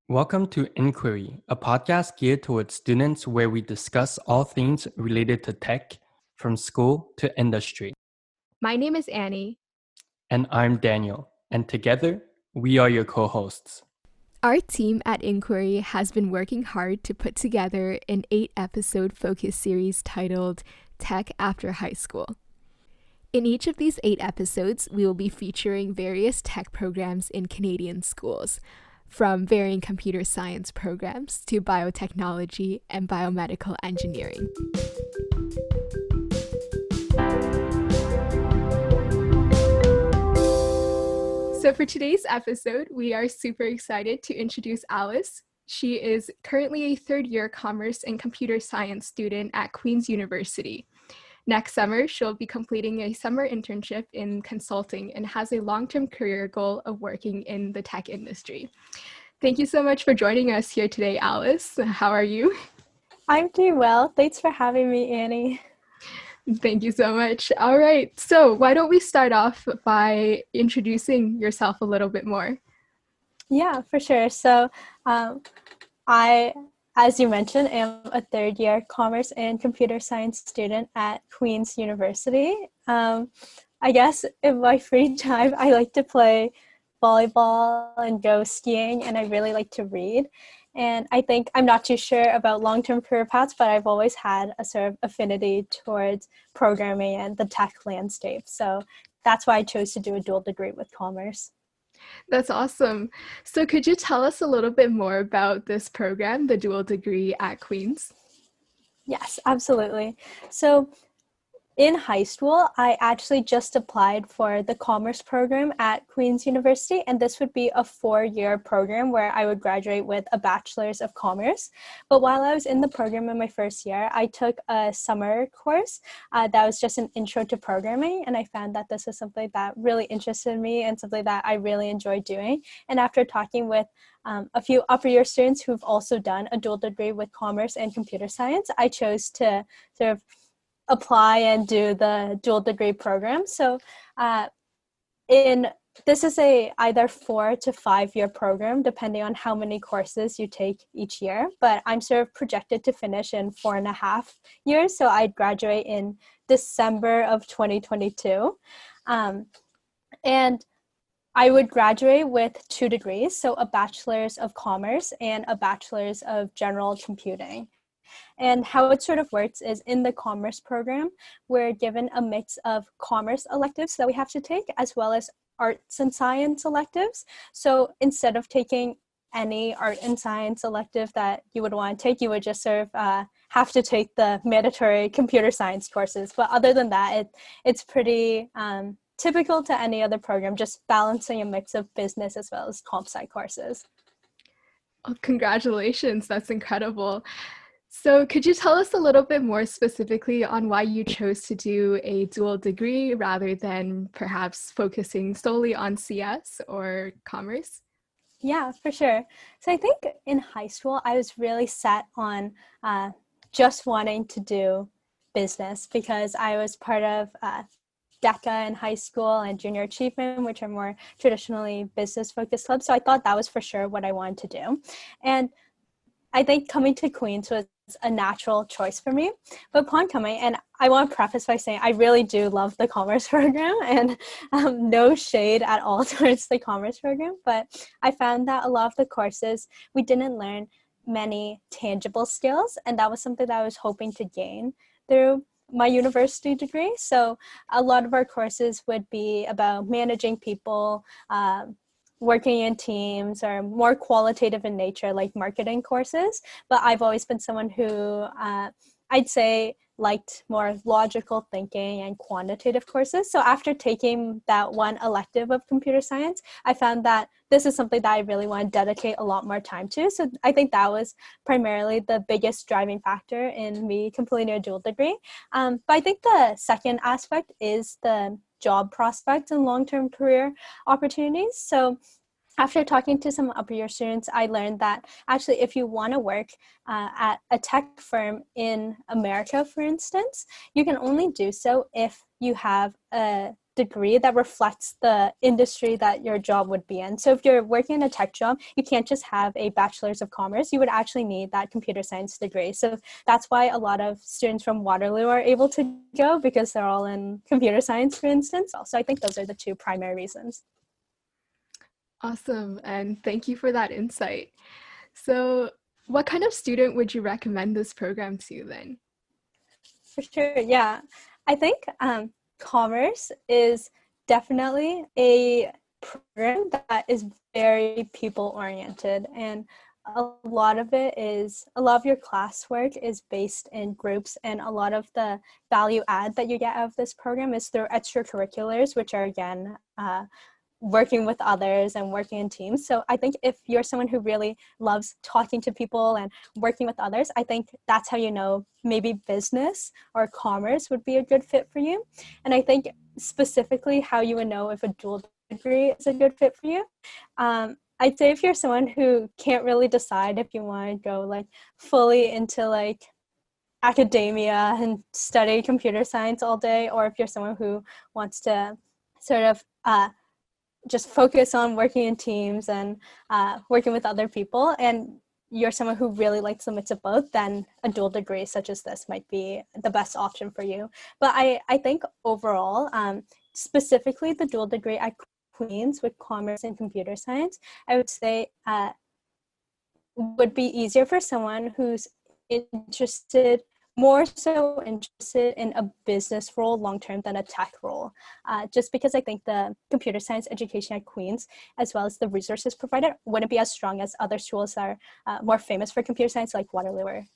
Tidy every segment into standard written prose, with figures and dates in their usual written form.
Welcome to Inquiry, a podcast geared towards students where we discuss all things related to tech, from school to industry. My name is Annie. And I'm Daniel, and together, we are your co-hosts. Our team at Inquiry has been working hard to put together an 8-episode focus series titled Tech After High School. In each of these 8 episodes, we will be featuring various tech programs in Canadian schools, from varying computer science programs to biotechnology and biomedical engineering. So for today's episode, we are super excited to introduce Alice. She is currently a third-year commerce and computer science student at Queen's University. Next summer, she'll be completing a summer internship in consulting and has a long-term career goal of working in the tech industry. Thank you so much for joining us here today, Alice. How are you? I'm doing well. Thanks for having me, Annie. Thank you so much. All right, so why don't we start off by introducing yourself a little bit more? Yeah, for sure. So I, as you mentioned, am a third-year commerce and computer science student at Queen's University. I guess in my free time, I like to play volleyball and go skiing, and I really like to read. And I think I'm not too sure about long-term career paths, but I've always had a sort of affinity towards programming and the tech landscape. So that's why I chose to do a dual degree with commerce. That's awesome. So could you tell us a little bit more about this program, the dual degree at Queen's? Yes, absolutely. So in high school, I actually just applied for the commerce program at Queen's University, and this would be a 4-year program where I would graduate with a bachelor's of commerce. But while I was in the program in my first year, I took a summer course that was just an intro to programming, and I found that this was something that really interested me and something that I really enjoyed doing. And after talking with a few upper year students who've also done a dual degree with commerce and computer science, I chose to sort of apply and do the dual degree program. So this is a either 4 to 5 year program, depending on how many courses you take each year. But I'm sort of projected to finish in 4.5 years. So I'd graduate in December of 2022. And I would graduate with 2 degrees, so a bachelor's of commerce and a bachelor's of general computing. And how it sort of works is in the commerce program, we're given a mix of commerce electives that we have to take, as well as arts and science electives. So instead of taking any art and science elective that you would want to take, you would just sort of have to take the mandatory computer science courses. But other than that, it's pretty typical to any other program, just balancing a mix of business as well as comp sci courses. Oh, congratulations, that's incredible. So could you tell us a little bit more specifically on why you chose to do a dual degree rather than perhaps focusing solely on CS or commerce? Yeah, for sure. So I think in high school, I was really set on just wanting to do business because I was part of DECA in high school and Junior Achievement, which are more traditionally business-focused clubs. So I thought that was for sure what I wanted to do. And I think coming to Queen's was a natural choice for me. But upon coming, and I want to preface by saying I really do love the commerce program, and no shade at all towards the commerce program, but I found that a lot of the courses, we didn't learn many tangible skills, and that was something that I was hoping to gain through my university degree. So a lot of our courses would be about managing people, working in teams, or more qualitative in nature, like marketing courses. But I've always been someone who I'd say liked more logical thinking and quantitative courses. So after taking that one elective of computer science, I found that this is something that I really want to dedicate a lot more time to. So I think that was primarily the biggest driving factor in me completing a dual degree. But I think the second aspect is the job prospects and long-term career opportunities. So after talking to some upper year students, I learned that actually if you want to work at a tech firm in America, for instance, you can only do so if you have a degree that reflects the industry that your job would be in. So if you're working in a tech job, you can't just have a bachelor's of commerce. You would actually need that computer science degree. So that's why a lot of students from Waterloo are able to go, because they're all in computer science, for instance. So I think those are the two primary reasons. Awesome, and thank you for that insight. So what kind of student would you recommend this program to then? For sure, yeah. I think commerce is definitely a program that is very people-oriented, and a lot of your classwork is based in groups, and a lot of the value add that you get out of this program is through extracurriculars, which are again working with others and working in teams. So I think if you're someone who really loves talking to people and working with others, I think that's how you know maybe business or commerce would be a good fit for you. And I think specifically how you would know if a dual degree is a good fit for you. I'd say if you're someone who can't really decide if you want to go like fully into like academia and study computer science all day, or if you're someone who wants to sort of just focus on working in teams and working with other people, and you're someone who really likes the mix of both, then a dual degree such as this might be the best option for you. But I think overall, specifically the dual degree at Queen's with commerce and computer science, I would say would be easier for someone who's more so interested in a business role long-term than a tech role, just because I think the computer science education at Queen's, as well as the resources provided, wouldn't be as strong as other schools that are more famous for computer science, like Waterloo or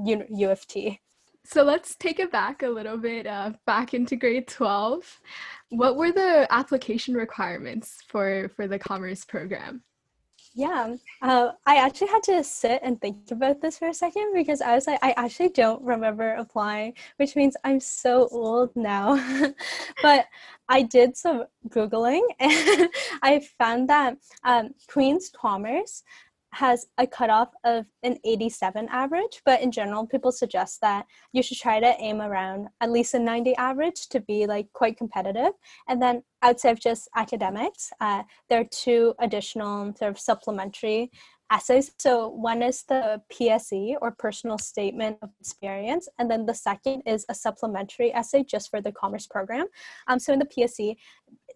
U of T. So let's take it back a little bit, back into grade 12. What were the application requirements for the commerce program? Yeah, I actually had to sit and think about this for a second, because I was like, I actually don't remember applying, which means I'm so old now. But I did some Googling and I found that Queen's Commerce has a cutoff of an 87 average, but in general, people suggest that you should try to aim around at least a 90 average to be like quite competitive. And then outside of just academics, there are two additional sort of supplementary essays. So one is the PSE, or personal statement of experience, and then the second is a supplementary essay just for the commerce program. So in the PSE,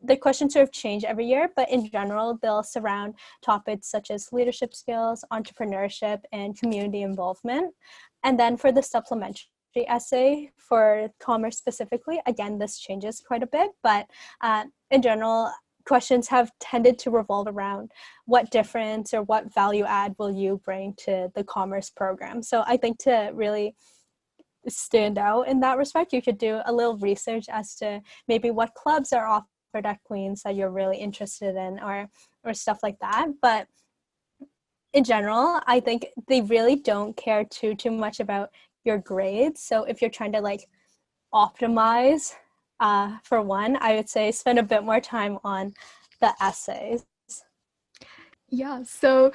the questions sort of change every year, but in general, they'll surround topics such as leadership skills, entrepreneurship, and community involvement. And then for the supplementary essay for commerce specifically, again, this changes quite a bit, but in general, questions have tended to revolve around what difference or what value add will you bring to the commerce program. So I think to really stand out in that respect, you could do a little research as to maybe what clubs are offered at Queen's that you're really interested in, or stuff like that. But in general, I think they really don't care too much about your grades. So if you're trying to like optimize for one, I would say spend a bit more time on the essays. Yeah, so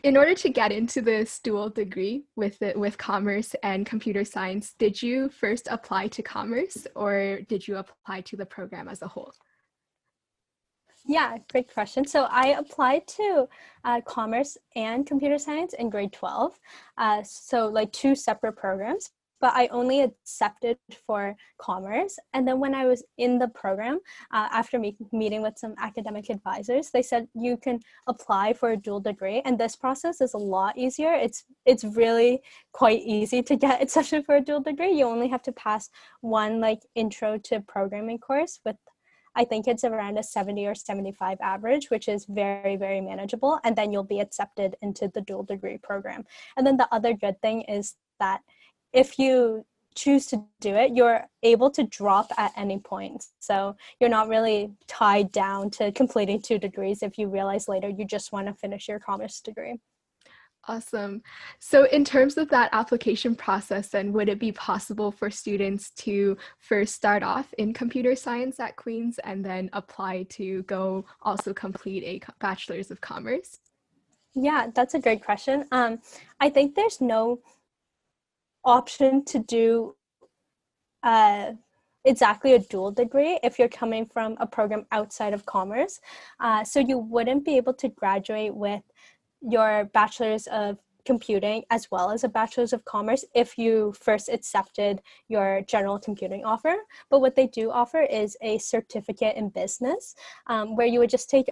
in order to get into this dual degree with commerce and computer science, did you first apply to commerce, or did you apply to the program as a whole? Yeah, great question. So I applied to commerce and computer science in grade 12. So like two separate programs, but I only accepted for commerce. And then when I was in the program, after meeting with some academic advisors, they said you can apply for a dual degree. And this process is a lot easier. It's really quite easy to get accepted for a dual degree. You only have to pass one like intro to programming course with, I think it's around a 70 or 75 average, which is very, very manageable. And then you'll be accepted into the dual degree program. And then the other good thing is that if you choose to do it, you're able to drop at any point. So you're not really tied down to completing 2 degrees if you realize later you just want to finish your commerce degree. Awesome. So in terms of that application process, then would it be possible for students to first start off in computer science at Queen's and then apply to go also complete a bachelor's of commerce? Yeah, that's a great question. I think there's no option to do exactly a dual degree if you're coming from a program outside of commerce. So you wouldn't be able to graduate with your bachelor's of computing as well as a bachelor's of commerce if you first accepted your general computing offer. But what they do offer is a certificate in business, where you would just take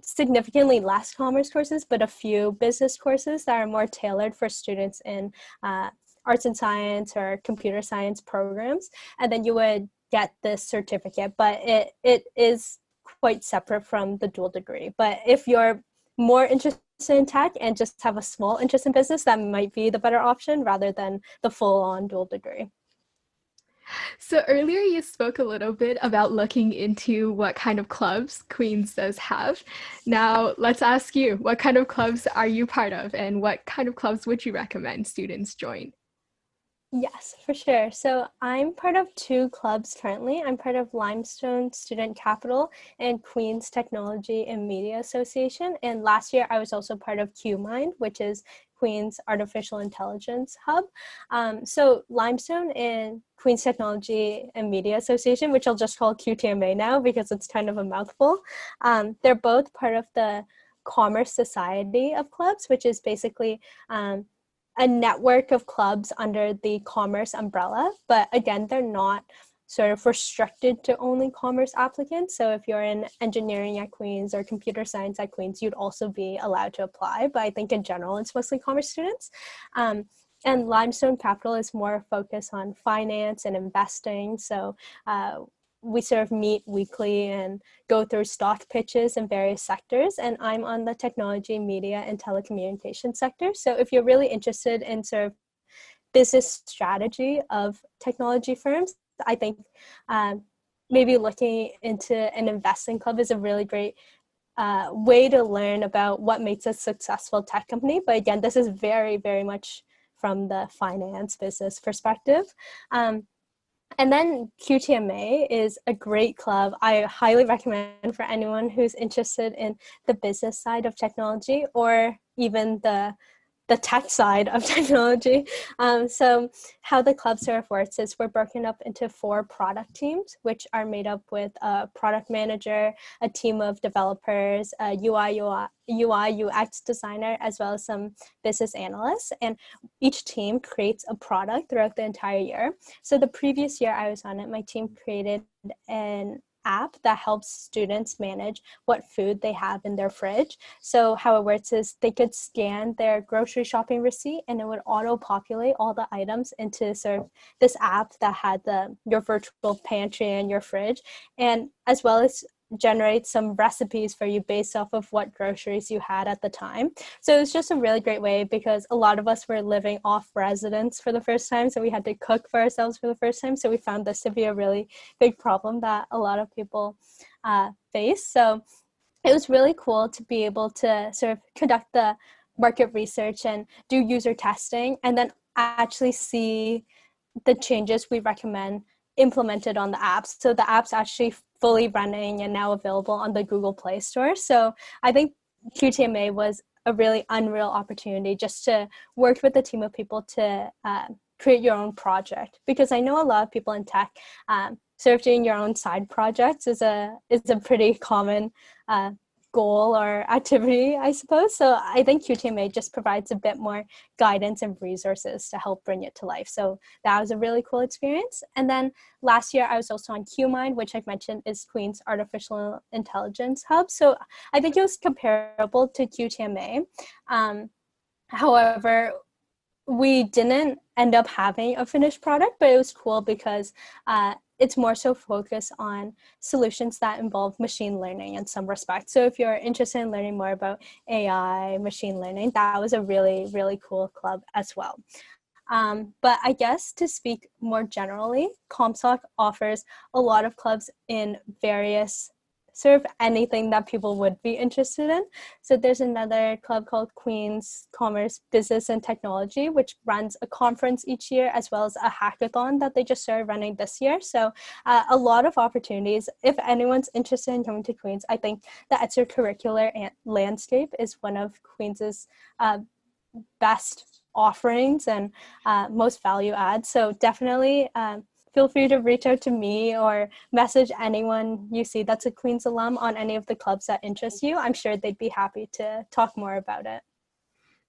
significantly less commerce courses, but a few business courses that are more tailored for students in arts and science or computer science programs. And then you would get this certificate, but it is quite separate from the dual degree. But if you're more interested in tech and just have a small interest in business, that might be the better option rather than the full-on dual degree. So earlier you spoke a little bit about looking into what kind of clubs Queen's does have. Now let's ask you, what kind of clubs are you part of and what kind of clubs would you recommend students join? Yes, for sure. So I'm part of two clubs currently. I'm part of Limestone Student Capital and Queen's Technology and Media Association. And last year I was also part of QMind, which is Queen's Artificial Intelligence Hub. So Limestone and Queen's Technology and Media Association, which I'll just call QTMA now because it's kind of a mouthful, they're both part of the Commerce Society of Clubs, which is basically a network of clubs under the commerce umbrella. But again, they're not sort of restricted to only commerce applicants. So if you're in engineering at Queen's or computer science at Queen's, you'd also be allowed to apply. But I think in general, it's mostly commerce students. And Limestone Capital is more focused on finance and investing. So we sort of meet weekly and go through stock pitches in various sectors. And I'm on the technology, media, and telecommunications sector. So if you're really interested in sort of business strategy of technology firms, I think maybe looking into an investing club is a really great way to learn about what makes a successful tech company. But again, this is very, very much from the finance business perspective. And then QTMA is a great club. I highly recommend for anyone who's interested in the business side of technology or even the tech side of technology. So how the club sort of works is we're broken up into 4 product teams, which are made up with a product manager, a team of developers, a UI UX designer, as well as some business analysts. And each team creates a product throughout the entire year. So the previous year I was on it, my team created an app that helps students manage what food they have in their fridge. So how it works is they could scan their grocery shopping receipt and it would auto-populate all the items into sort of this app that had your virtual pantry and your fridge, and as well as generate some recipes for you based off of what groceries you had at the time. So it's just a really great way because a lot of us were living off residence for the first time, so we had to cook for ourselves for the first time. So we found this to be a really big problem that a lot of people face. So it was really cool to be able to sort of conduct the market research and do user testing and then actually see the changes we recommend implemented on the apps. So the app's actually fully running and now available on the Google Play Store. So I think QTMA was a really unreal opportunity just to work with a team of people to create your own project. Because I know a lot of people in tech, sort of doing your own side projects is a pretty common goal or activity, I suppose. So I think QTMA just provides a bit more guidance and resources to help bring it to life. So that was a really cool experience. And then last year I was also on QMind, which I've mentioned is Queen's Artificial Intelligence Hub. So I think it was comparable to QTMA. However, we didn't end up having a finished product, but it was cool because it's more so focused on solutions that involve machine learning in some respects. So if you're interested in learning more about AI, machine learning, that was a really, really cool club as well. But I guess to speak more generally, ComSoc offers a lot of clubs in various sort of anything that people would be interested in. So there's another club called Queen's Commerce Business and Technology, which runs a conference each year, as well as a hackathon that they just started running this year. So a lot of opportunities. If anyone's interested in coming to Queen's, I think the extracurricular landscape is one of Queen's best offerings and most value adds. So definitely feel free to reach out to me or message anyone you see that's a Queen's alum on any of the clubs that interest you. I'm sure they'd be happy to talk more about it.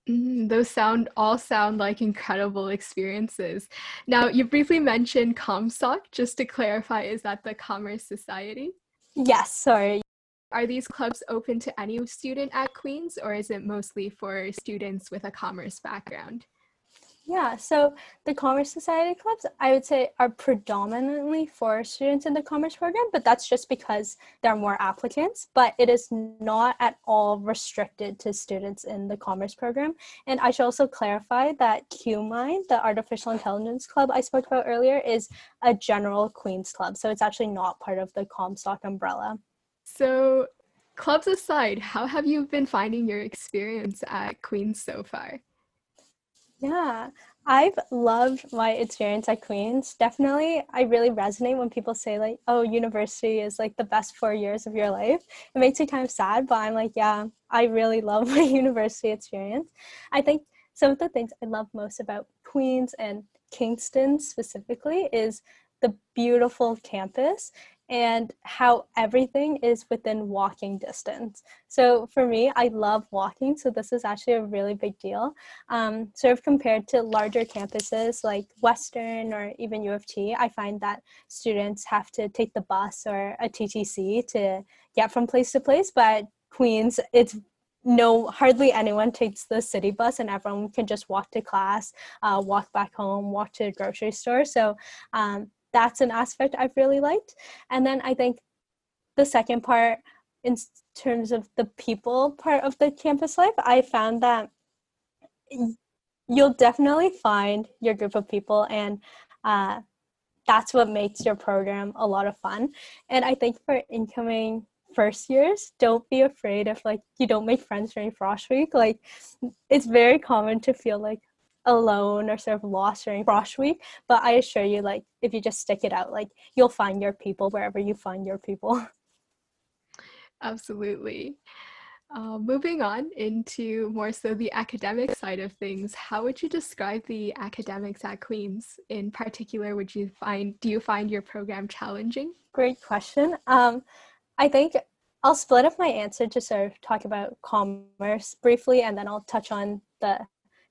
Those all sound like incredible experiences. Now, you briefly mentioned Comstock. Just to clarify, is that the Commerce Society? Yes, sorry. Are these clubs open to any student at Queen's, or is it mostly for students with a commerce background? Yeah, so the Commerce Society clubs, I would say, are predominantly for students in the commerce program, but that's just because there are more applicants, but it is not at all restricted to students in the commerce program. And I should also clarify that QMind, the Artificial Intelligence Club I spoke about earlier, is a general Queen's club, so it's actually not part of the Comstock umbrella. So, clubs aside, how have you been finding your experience at Queen's so far? Yeah, I've loved my experience at Queen's. Definitely, I really resonate when people say like, oh, university is like the best 4 years of your life. It makes me kind of sad, but I'm like, yeah, I really love my university experience. I think some of the things I love most about Queen's and Kingston specifically is the beautiful campus and how everything is within walking distance. So for me, I love walking, so this is actually a really big deal. Sort of compared to larger campuses like Western or even U of T, I find that students have to take the bus or a TTC to get from place to place, but Queen's, it's hardly anyone takes the city bus and everyone can just walk to class, walk back home, walk to the grocery store. So that's an aspect I've really liked. And then I think the second part, in terms of the people part of the campus life, I found that you'll definitely find your group of people, and that's what makes your program a lot of fun. And I think for incoming first years, don't be afraid if like you don't make friends during Frosh Week. Like, it's very common to feel like alone or sort of lost during Frosh Week, but I assure you, like, if you just stick it out, like, you'll find your people wherever you find your people. Absolutely. Moving on into more so the academic side of things, how would you describe the academics at Queen's? In particular, do you find your program challenging? Great question. I think I'll split up my answer to sort of talk about commerce briefly, and then I'll touch on the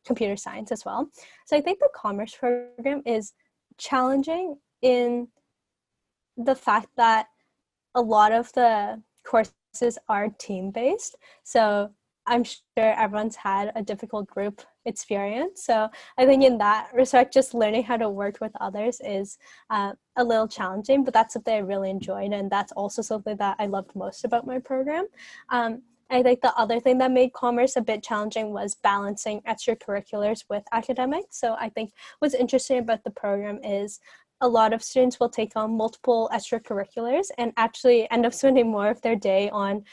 computer science as well. So I think the commerce program is challenging in the fact that a lot of the courses are team-based. So I'm sure everyone's had a difficult group experience. So I think in that respect, just learning how to work with others is a little challenging, but that's something I really enjoyed. And that's also something that I loved most about my program. I think the other thing that made commerce a bit challenging was balancing extracurriculars with academics. So I think what's interesting about the program is a lot of students will take on multiple extracurriculars and actually end up spending more of their day on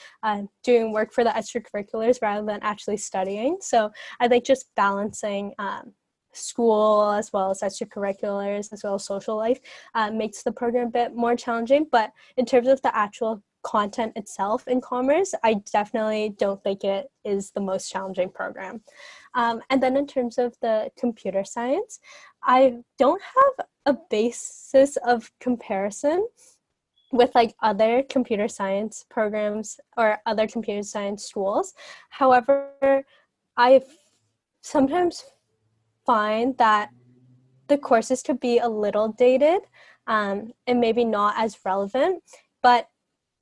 doing work for the extracurriculars rather than actually studying. So I think just balancing school as well as extracurriculars as well as social life makes the program a bit more challenging. But in terms of the actual content itself in commerce, I definitely don't think it is the most challenging program. And then in terms of the computer science, I don't have a basis of comparison with like other computer science programs or other computer science schools. However, I sometimes find that the courses could be a little dated and maybe not as relevant, but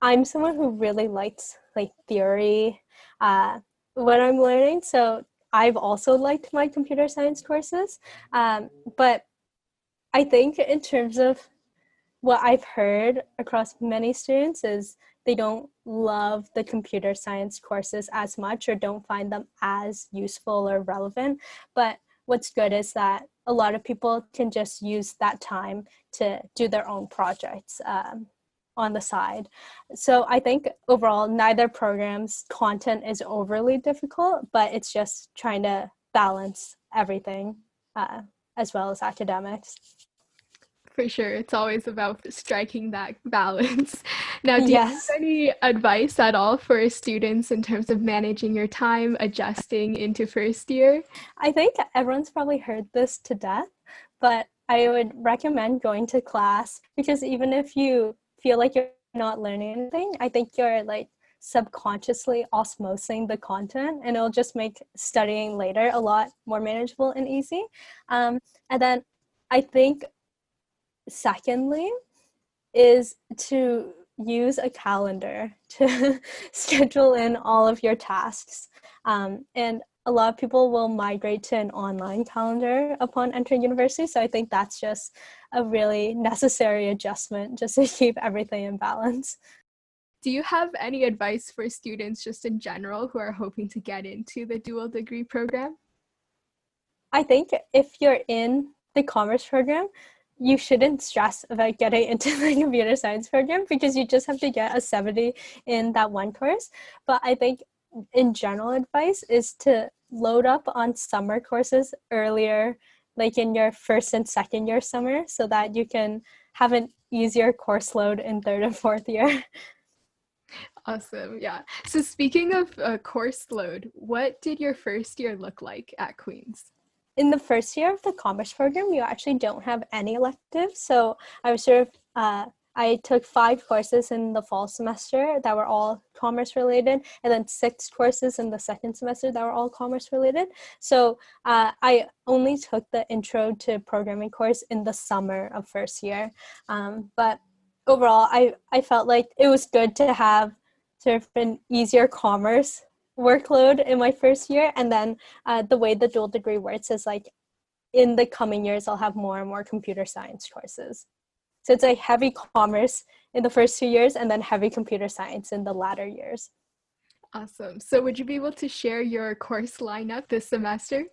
I'm someone who really likes like theory when I'm learning. So I've also liked my computer science courses. But I think in terms of what I've heard across many students is they don't love the computer science courses as much or don't find them as useful or relevant. But what's good is that a lot of people can just use that time to do their own projects on the side. So I think overall, neither program's content is overly difficult, but it's just trying to balance everything as well as academics. For sure. It's always about striking that balance. Now, do you have Yes. any advice at all for students in terms of managing your time, adjusting into first year? I think everyone's probably heard this to death, but I would recommend going to class, because even if you feel like you're not learning anything, I think you're like subconsciously osmosing the content, and it'll just make studying later a lot more manageable and easy. And then I think secondly is to use a calendar to schedule in all of your tasks. And a lot of people will migrate to an online calendar upon entering university. So I think that's just a really necessary adjustment just to keep everything in balance. Do you have any advice for students just in general who are hoping to get into the dual degree program? I think if you're in the commerce program, you shouldn't stress about getting into the computer science program, because you just have to get a 70 in that one course. But I think in general advice is to load up on summer courses earlier, like in your first and second year summer, so that you can have an easier course load in third and fourth year. Awesome. Yeah. So speaking of course load, what did your first year look like at Queen's? In the first year of the commerce program, you actually don't have any electives. So I was I took 5 courses in the fall semester that were all commerce related, and then 6 courses in the second semester that were all commerce related. So I only took the intro to programming course in the summer of first year. But overall, I felt like it was good to have sort of an easier commerce workload in my first year. And then the way the dual degree works is like in the coming years, I'll have more and more computer science courses. So it's like heavy commerce in the first 2 years and then heavy computer science in the latter years. Awesome. So would you be able to share your course lineup this semester?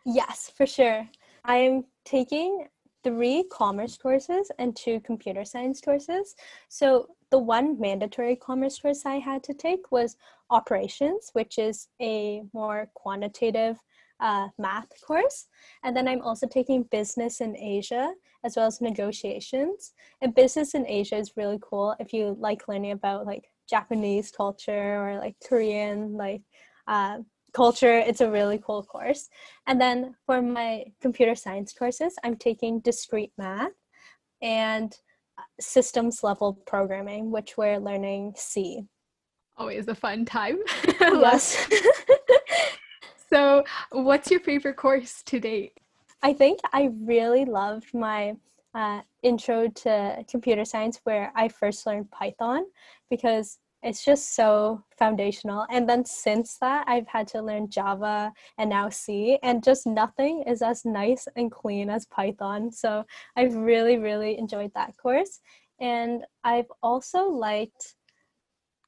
Yes, for sure. I'm taking 3 commerce courses and 2 computer science courses. So the one mandatory commerce course I had to take was operations, which is a more quantitative math course. And then I'm also taking business in Asia, as well as negotiations. And business in Asia is really cool if you like learning about like Japanese culture or like Korean culture. It's a really cool course. And then for my computer science courses, I'm taking discrete math and systems level programming, which we're learning C. Always a fun time. Yes. So what's your favorite course to date? I think I really loved my intro to computer science, where I first learned Python, because it's just so foundational. And then since that, I've had to learn Java and now C, and just nothing is as nice and clean as Python. So I've really, really enjoyed that course. And I also like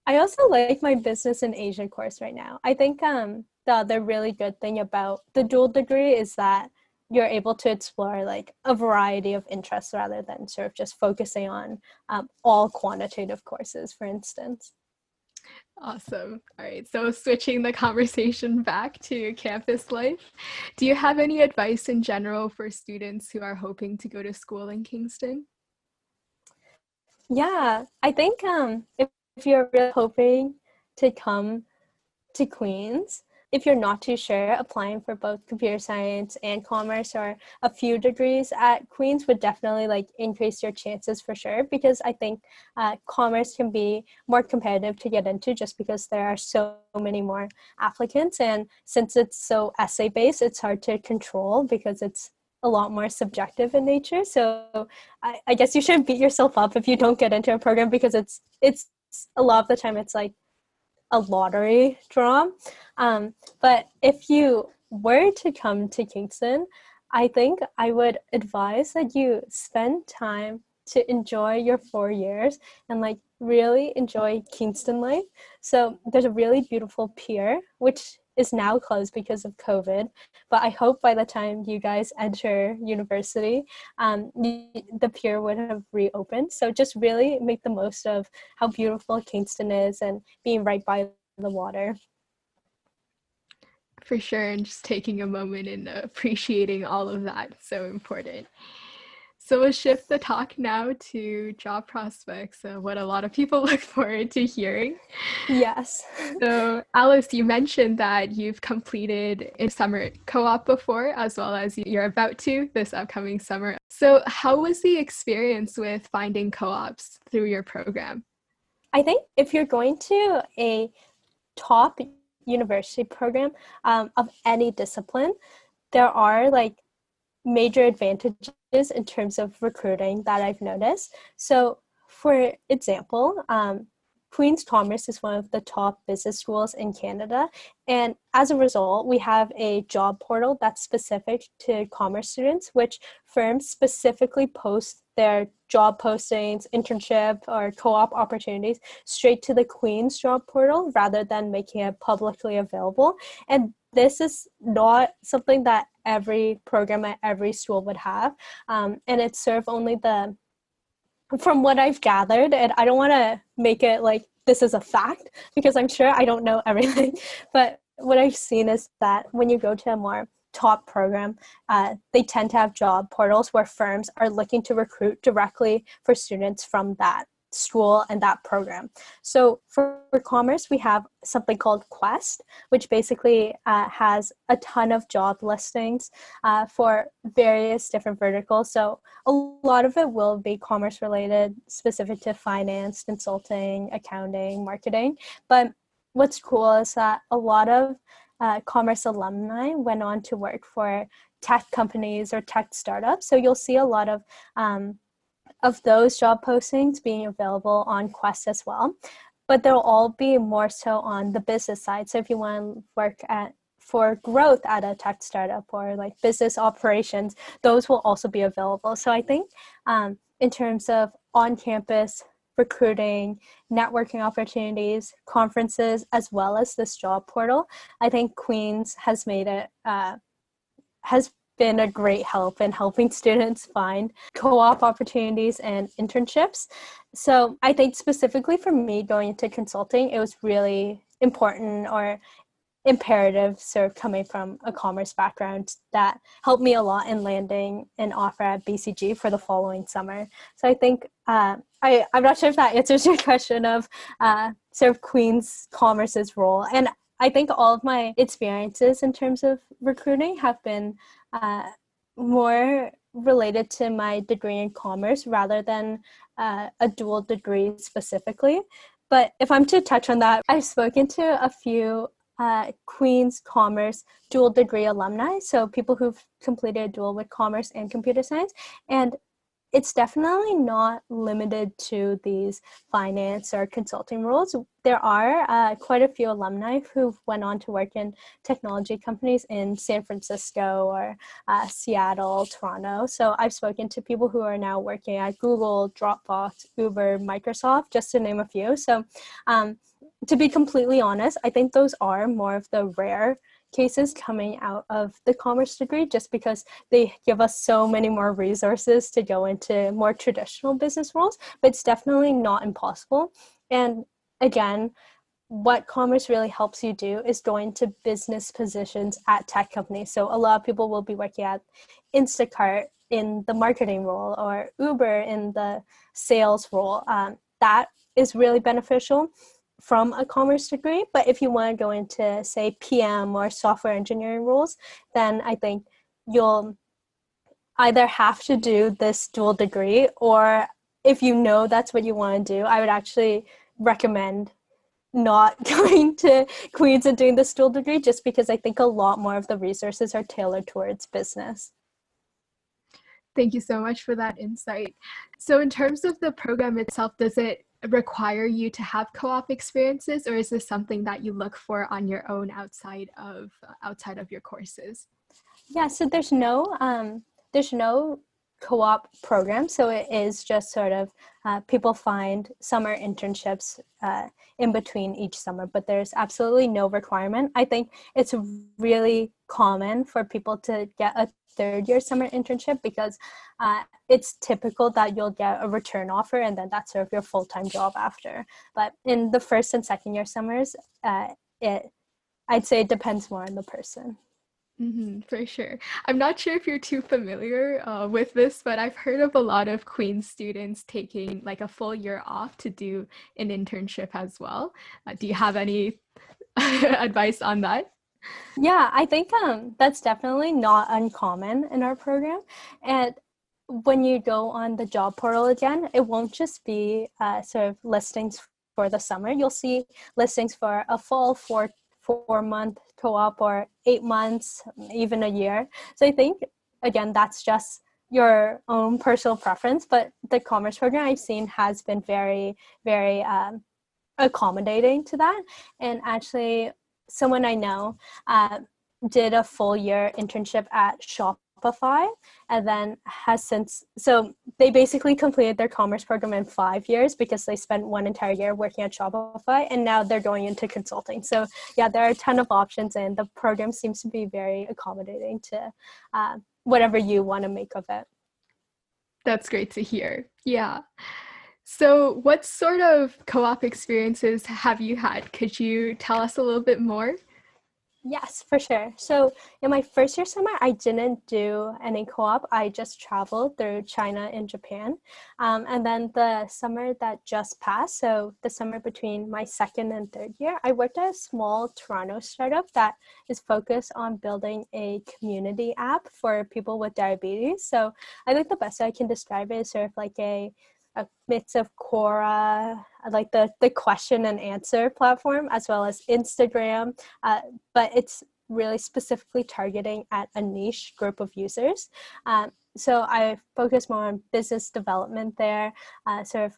my business in Asia course right now. I think the other really good thing about the dual degree is that you're able to explore like a variety of interests rather than sort of just focusing on all quantitative courses, for instance. Awesome. All right. So switching the conversation back to campus life, do you have any advice in general for students who are hoping to go to school in Kingston? Yeah, I think if you're really hoping to come to Queen's, if you're not too sure, applying for both computer science and commerce or a few degrees at Queen's would definitely like increase your chances for sure, because I think commerce can be more competitive to get into just because there are so many more applicants. And since it's so essay based, it's hard to control because it's a lot more subjective in nature. So I guess you shouldn't beat yourself up if you don't get into a program, because it's a lot of the time it's like a lottery draw. But if you were to come to Kingston, I think I would advise that you spend time to enjoy your 4 years and like really enjoy Kingston life. So there's a really beautiful pier, which is now closed because of COVID, but I hope by the time you guys enter university, the pier would have reopened. So just really make the most of how beautiful Kingston is and being right by the water. For sure, and just taking a moment and appreciating all of that, so important. So we'll shift the talk now to job prospects, what a lot of people look forward to hearing. Yes. So Alice, you mentioned that you've completed a summer co-op before, as well as you're about to this upcoming summer. So how was the experience with finding co-ops through your program? I think if you're going to a top university program of any discipline, there are like major advantages in terms of recruiting that I've noticed. So for example, Queen's Commerce is one of the top business schools in Canada. And as a result, we have a job portal that's specific to commerce students, which firms specifically post their job postings, internship, or co-op opportunities straight to the Queen's job portal rather than making it publicly available. And this is not something that every program at every school would have. And it serves only from what I've gathered, and I don't want to make it like this is a fact because I'm sure I don't know everything, but what I've seen is that when you go to a more top program, they tend to have job portals where firms are looking to recruit directly for students from that school and that program. So for commerce, we have something called Quest, which basically has a ton of job listings for various different verticals. So a lot of it will be commerce related, specific to finance, consulting, accounting, marketing. But what's cool is that a lot of commerce alumni went on to work for tech companies or tech startups. So you'll see a lot of those job postings being available on Quest as well, but they'll all be more so on the business side. So if you want to work for growth at a tech startup or like business operations, those will also be available. So I think in terms of on-campus recruiting, networking opportunities, conferences, as well as this job portal, I think Queen's has made it, has been a great help in helping students find co-op opportunities and internships. So I think specifically for me going into consulting, it was really important or imperative, so coming from a commerce background, that helped me a lot in landing an offer at BCG for the following summer. So I think I'm not sure if that answers your question of sort of Queen's Commerce's role. And I think all of my experiences in terms of recruiting have been more related to my degree in commerce rather than a dual degree specifically. But if I'm to touch on that, I've spoken to a few Queen's Commerce dual degree alumni, so people who've completed a dual with commerce and computer science, and it's definitely not limited to these finance or consulting roles. There are quite a few alumni who went on to work in technology companies in San Francisco or Seattle, Toronto. So I've spoken to people who are now working at Google, Dropbox, Uber, Microsoft, just to name a few. So to be completely honest, I think those are more of the rare cases coming out of the commerce degree, just because they give us so many more resources to go into more traditional business roles, but it's definitely not impossible. And again, what commerce really helps you do is go into business positions at tech companies. So a lot of people will be working at Instacart in the marketing role or Uber in the sales role. That is really beneficial from a commerce degree. But if you want to go into, say, PM or software engineering roles, then I think you'll either have to do this dual degree, or if you know that's what you want to do, I would actually recommend not going to Queen's and doing this dual degree, just because I think a lot more of the resources are tailored towards business. Thank you so much for that insight. So in terms of the program itself, does it require you to have co-op experiences, or is this something that you look for on your own outside of your courses? Yeah, so there's no co-op program, so it is just sort of people find summer internships in between each summer, but there's absolutely no requirement. I think it's really common for people to get a third-year summer internship because it's typical that you'll get a return offer and then that's sort of your full-time job after. But in the first and second year summers, I'd say it depends more on the person. For sure. I'm not sure if you're too familiar with this, but I've heard of a lot of Queen's students taking like a full year off to do an internship as well. Do you have any advice on that? Yeah, I think that's definitely not uncommon in our program. And when you go on the job portal again, it won't just be sort of listings for the summer. You'll see listings for a full four-month co-op or 8 months, even a year. So I think, again, that's just your own personal preference, but the commerce program I've seen has been very, very accommodating to that. And actually, someone I know did a full year internship at Shopify and then has since, so they basically completed their commerce program in 5 years because they spent one entire year working at Shopify and now they're going into consulting. So yeah, there are a ton of options and the program seems to be very accommodating to whatever you want to make of it. That's great to hear. Yeah. So what sort of co-op experiences have you had? Could you tell us a little bit more? Yes, for sure. So in my first year summer, I didn't do any co-op. I just traveled through China and Japan. And then the summer that just passed, so the summer between my second and third year, I worked at a small Toronto startup that is focused on building a community app for people with diabetes. So I think the best way I can describe it is sort of like a mix of Quora, like the question and answer platform, as well as Instagram, but it's really specifically targeting at a niche group of users. So I focus more on business development there, sort of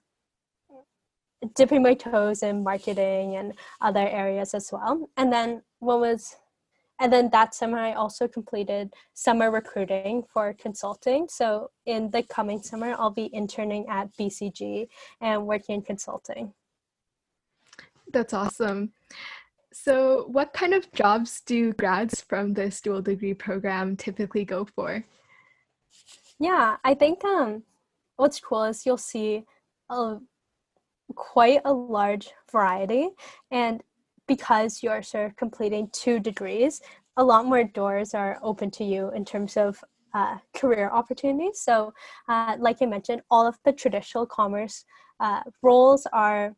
dipping my toes in marketing and other areas as well. And then that summer, I also completed summer recruiting for consulting. So in the coming summer, I'll be interning at BCG and working in consulting. That's awesome. So what kind of jobs do grads from this dual degree program typically go for? Yeah, I think what's cool is you'll see quite a large variety. And because you're sort of completing 2 degrees, a lot more doors are open to you in terms of career opportunities. So like I mentioned, all of the traditional commerce roles are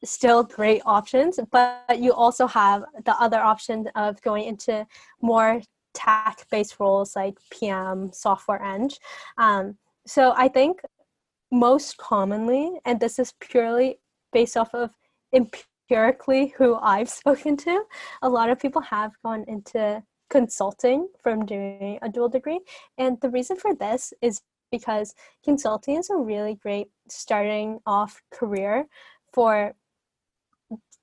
still great options, but you also have the other option of going into more tech-based roles like PM, software eng. So I think most commonly, and this is purely based off of empirically who I've spoken to, a lot of people have gone into consulting from doing a dual degree. And the reason for this is because consulting is a really great starting off career for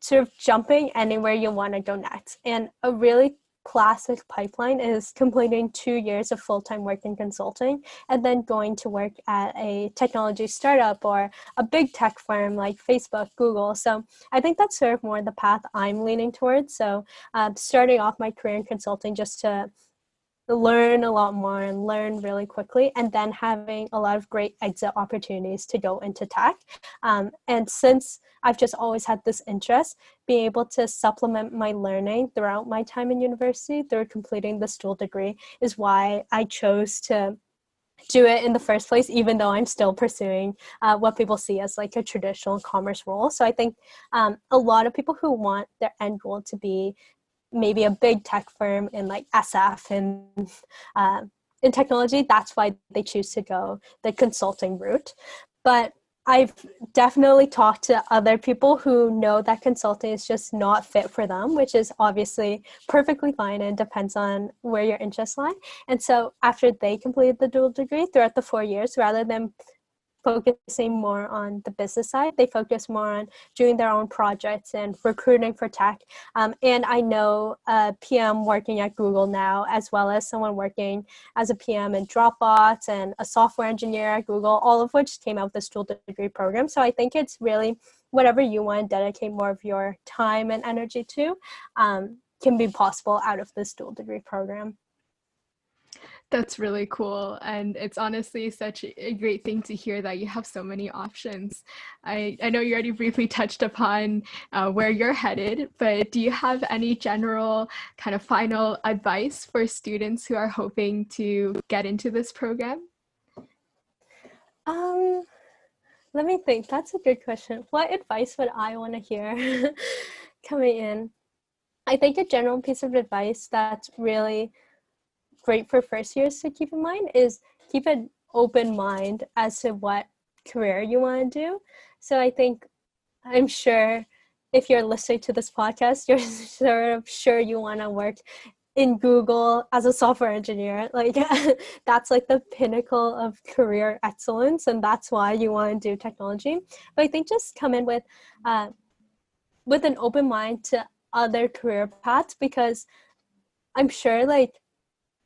sort of jumping anywhere you want to go next. And a really classic pipeline is completing 2 years of full-time work in consulting and then going to work at a technology startup or a big tech firm like Facebook, Google. So I think that's sort of more the path I'm leaning towards. So starting off my career in consulting just to learn a lot more and learn really quickly, and then having a lot of great exit opportunities to go into tech. And since I've just always had this interest, being able to supplement my learning throughout my time in university through completing this dual degree is why I chose to do it in the first place, even though I'm still pursuing what people see as like a traditional commerce role. So I think a lot of people who want their end goal to be maybe a big tech firm in like SF and in technology, that's why they choose to go the consulting route. But I've definitely talked to other people who know that consulting is just not fit for them, which is obviously perfectly fine and depends on where your interests lie. And so after they completed the dual degree throughout the 4 years, rather than focusing more on the business side. They focus more on doing their own projects and recruiting for tech. And I know a PM working at Google now, as well as someone working as a PM in Dropbox and a software engineer at Google, all of which came out with this dual degree program. So I think it's really whatever you want to dedicate more of your time and energy to can be possible out of this dual degree program. That's really cool. And it's honestly such a great thing to hear that you have so many options. I know you already briefly touched upon where you're headed, but do you have any general kind of final advice for students who are hoping to get into this program? Let me think. That's a good question. What advice would I want to hear coming in? I think a general piece of advice that's really great for first years to keep in mind is keep an open mind as to what career you want to do. So I'm sure if you're listening to this podcast, you're sort of sure you want to work in Google as a software engineer. Like that's like the pinnacle of career excellence, and that's why you want to do technology. But I think just come in with an open mind to other career paths, because I'm sure like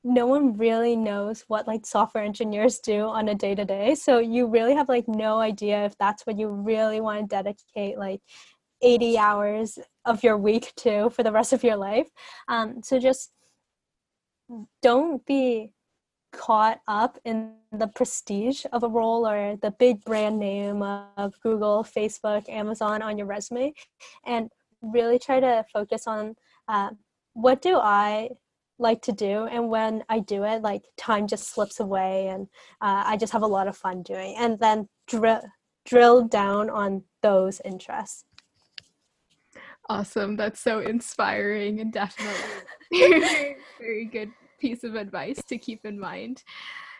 no one really knows what like software engineers do on a day-to-day. So you really have like no idea if that's what you really want to dedicate like 80 hours of your week to for the rest of your life. So just don't be caught up in the prestige of a role or the big brand name of Google, Facebook, Amazon on your resume, and really try to focus on what do I like to do, and when I do it, like time just slips away and I just have a lot of fun doing, and then drill down on those interests. Awesome. That's so inspiring and definitely very good piece of advice to keep in mind.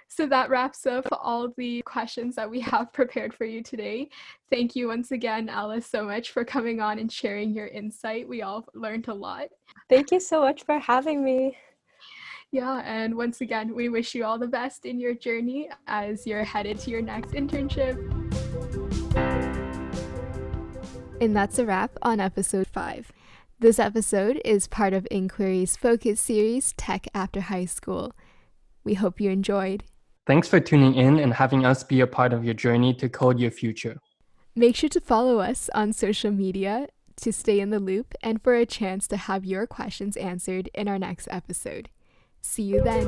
So that wraps up all the questions that we have prepared for you today. Thank you once again, Alice, so much for coming on and sharing your insight. We all learned a lot. Thank you so much for having me. Yeah, and once again, we wish you all the best in your journey as you're headed to your next internship. And that's a wrap on episode 5. This episode is part of Inquiry's focus series, Tech After High School. We hope you enjoyed. Thanks for tuning in and having us be a part of your journey to code your future. Make sure to follow us on social media to stay in the loop and for a chance to have your questions answered in our next episode. See you then.